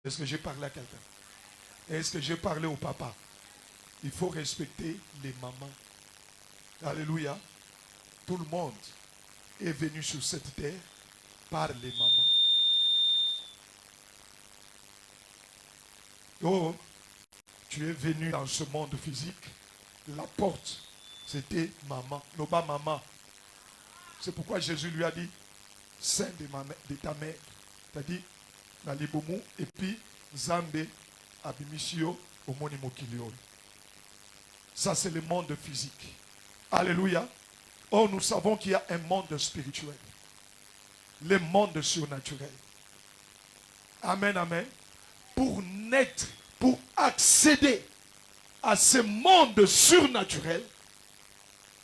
Est-ce que j'ai parlé à quelqu'un? Est-ce que j'ai parlé au papa? Il faut respecter les mamans. Alléluia. Tout le monde est venu sur cette terre par les mamans. Oh, tu es venu dans ce monde physique. La porte, c'était maman. Non pas maman. C'est pourquoi Jésus lui a dit, Saint de ta mère. C'est-à-dire, Nalibomu, et puis Zambe, Abimisio, Omonimokilio. Ça, c'est le monde physique. Alléluia. Or, nous savons qu'il y a un monde spirituel. Le monde surnaturel. Amen, amen. Pour naître, pour accéder à ce monde surnaturel,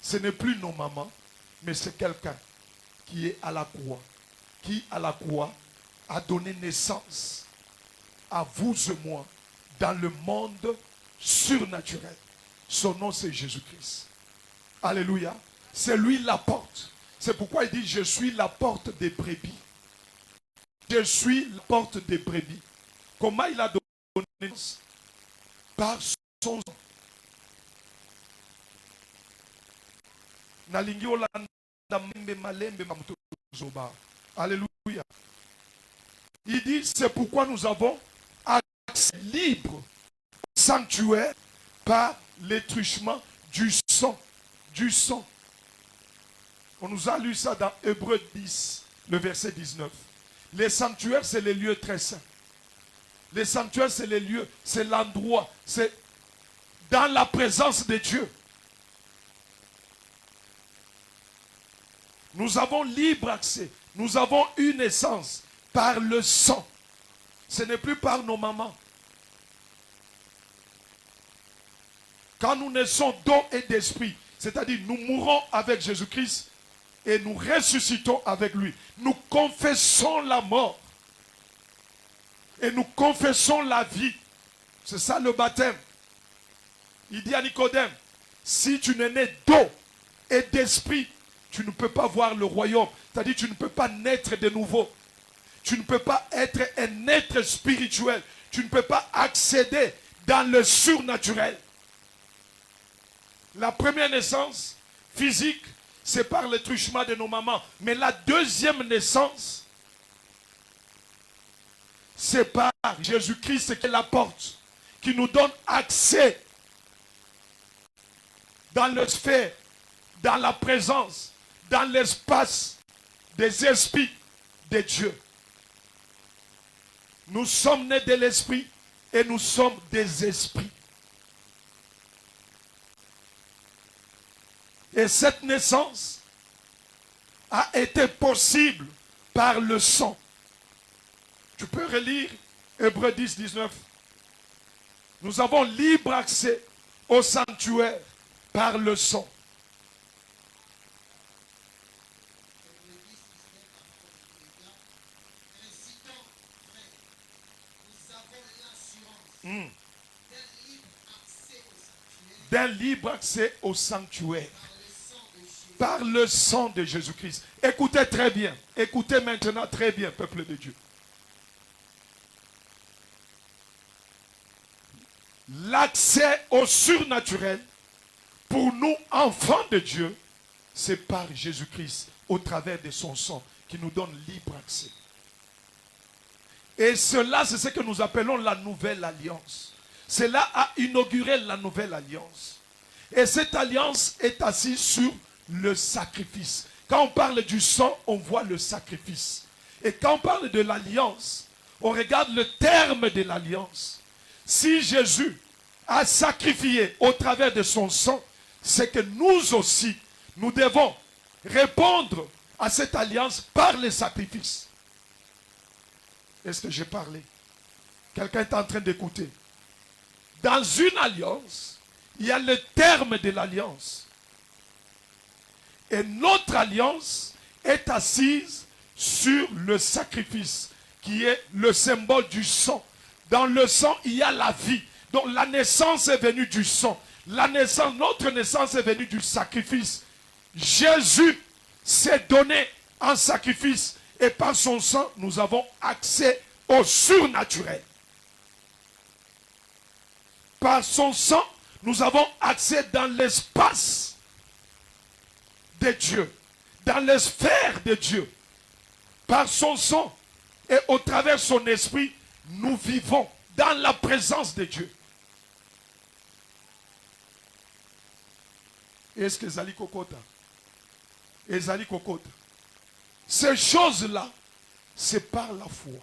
ce n'est plus nos mamans, mais c'est quelqu'un qui est à la croix. Qui, à la croix, a donné naissance à vous et moi dans le monde surnaturel. Son nom, c'est Jésus-Christ. Alléluia. C'est lui la porte. C'est pourquoi il dit, je suis la porte des brebis. Je suis la porte des brebis. Comment il a donné naissance? Par son sang. Alléluia. Il dit, c'est pourquoi nous avons accès libre au sanctuaire par l'étruchement du sang. Du sang. On nous a lu ça dans Hébreux 10, le verset 19. Les sanctuaires, c'est les lieux très saints. Les sanctuaires, c'est les lieux, c'est l'endroit, c'est dans la présence de Dieu. Nous avons libre accès. Nous avons une naissance par le sang. Ce n'est plus par nos mamans. Quand nous naissons d'eau et d'esprit, c'est-à-dire nous mourons avec Jésus-Christ et nous ressuscitons avec lui. Nous confessons la mort et nous confessons la vie. C'est ça le baptême. Il dit à Nicodème, si tu n'es né d'eau et d'esprit, tu ne peux pas voir le royaume. C'est-à-dire tu ne peux pas naître de nouveau. Tu ne peux pas être un être spirituel. Tu ne peux pas accéder dans le surnaturel. La première naissance physique, c'est par le truchement de nos mamans. Mais la deuxième naissance, c'est par Jésus-Christ qui est la porte, qui nous donne accès dans le sphère, dans la présence, dans l'espace des esprits de Dieu. Nous sommes nés de l'esprit et nous sommes des esprits. Et cette naissance a été possible par le sang. Tu peux relire Hébreux 10, 19. Nous avons libre accès au sanctuaire par le sang. D'un libre accès au sanctuaire. Par le sang de Jésus-Christ. Écoutez très bien. Écoutez maintenant très bien, peuple de Dieu. L'accès au surnaturel, pour nous, enfants de Dieu, c'est par Jésus-Christ, au travers de son sang, qui nous donne libre accès. Et cela, c'est ce que nous appelons la nouvelle alliance. Cela a inauguré la nouvelle alliance. Et cette alliance est assise sur le sacrifice. Quand on parle du sang, on voit le sacrifice. Et quand on parle de l'alliance, on regarde le terme de l'alliance. Si Jésus a sacrifié au travers de son sang, c'est que nous aussi, nous devons répondre à cette alliance par les sacrifices. Est-ce que j'ai parlé? Quelqu'un est en train d'écouter. Dans une alliance, il y a le terme de l'alliance. Et notre alliance est assise sur le sacrifice, qui est le symbole du sang. Dans le sang, il y a la vie. Donc la naissance est venue du sang. Notre naissance est venue du sacrifice. Jésus s'est donné en sacrifice. Et par son sang, nous avons accès au surnaturel. Par son sang, nous avons accès dans l'espace de Dieu, dans les sphères de Dieu. Par son sang et au travers de son esprit, nous vivons dans la présence de Dieu. Est-ce que Zali Kokota? Ezali Kokota. Ces choses-là, c'est par la foi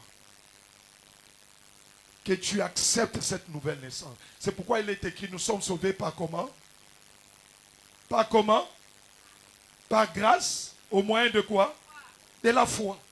que tu acceptes cette nouvelle naissance. C'est pourquoi il est écrit, nous sommes sauvés par comment? Par comment? Par grâce, au moyen de quoi? De la foi.